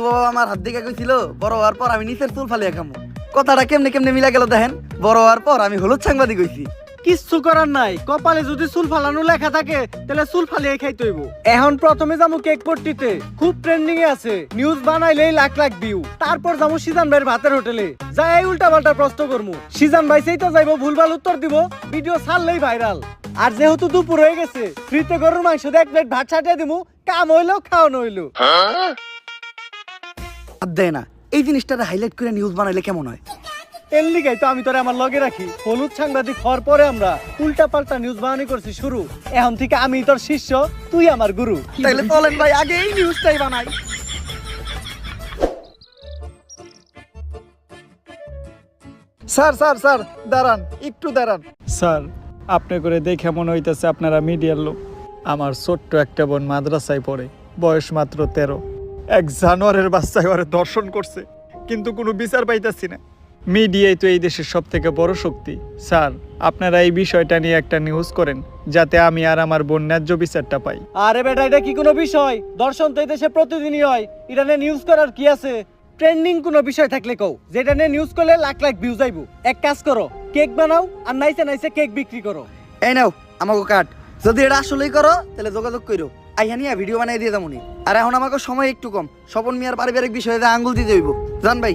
বাবা আমার হাত দিকে কইছিল বড় হওয়ার পর আমি নিচের চুল ফালিয়ে খামু। কথাটা কেমনে কেমনে মিলা গেল দেখেন। বড় হওয়ার পর আমি হলুদ সাংবাদিক হইছি। কিচ্ছু করার নাই, কপালে যদি চুল ফালানো লেখা থাকে তাহলে চুল ফালিয়ে খাইতে হইব। এখন প্রথমে যাবো কেক পট্টিতে, খুব ট্রেন্ডিং এ আছে, নিউজ বানাইলেই লাখ লাখ ভিউ। তারপর যাবো সিজান ভাইয়ের ভাতের হোটেলে, যাই উল্টা পাল্টা প্রশ্ন করবো, সিজান ভাই সেই তো যাইবো ভুলভাল উত্তর দিব, ভিডিও ছাড়লেই ভাইরাল। আর যেহেতু দুপুর হয়ে গেছে, ফ্রিতে গরুর মাংস দিয়ে 1 প্লেট ভাত ছাটিয়ে দিমু, কাম হইলো খাওয়ানো হইলো। হাত দেয় না, এই জিনিসটা হাইলাইট করে নিউজ বানাইলে কেমন হয়? এর লিগাই তো আমি তোরে আমার লগে রাখি। হলুদ সাংবাদিক হওয়ার পরে আমরা উল্টা পাল্টা নিউজ বানানি করছি শুরু। এখন থেকে আমি তোর শিষ্য, তুই আমার গুরু। তাইলে চলেন ভাই আগে এই নিউজটাই বানাই। স্যার স্যার স্যার দাঁড়ান, একটু দাঁড়ান। স্যার, আপনি করে দেখে মনে হইতেছে আপনারা মিডিয়ার লোক। আমার ছোট্ট একটা বোন মাদ্রাসায় পড়ে, বয়স মাত্র 13। এক জানোয়ারের বাচ্চায় ওরে ধর্ষণ করছে, কিন্তু কোনো বিচার পাইতাছি না। মিডিয়াই তো এই দেশের সব থেকে বড় শক্তি। স্যার, আপনারা এই বিষয়টা নিয়ে একটা নিউজ করেন, যাতে আমি আর আমার বোন ন্যায্য বিচারটা পাই। আরে বেটা, এটা কি কোনো বিষয়? দর্শন তো এই দেশে প্রতিদিনই হয়, এটা নিয়ে নিউজ করার কি আছে? ট্রেন্ডিং কোনো বিষয় থাকলে কও, যেটা নিয়ে নিউজ করলে লাখ লাখ ভিউজ আইবো। এক কাজ করো, কেক বানাও আর নাইসে নাইসে কেক বিক্রি করো। এই নাও আমাকে কাট। যদি এটা আসলেই করো তাহলে যোগাযোগ করো, আইহানিয়া ভিডিও বানাই দিয়ে যাবনি। আর এখন আমাকে সময় একটু কম, স্বপন মিয়ার পারিবারিক বিষয়ে আঙ্গুল দিতে হইব। জান ভাই।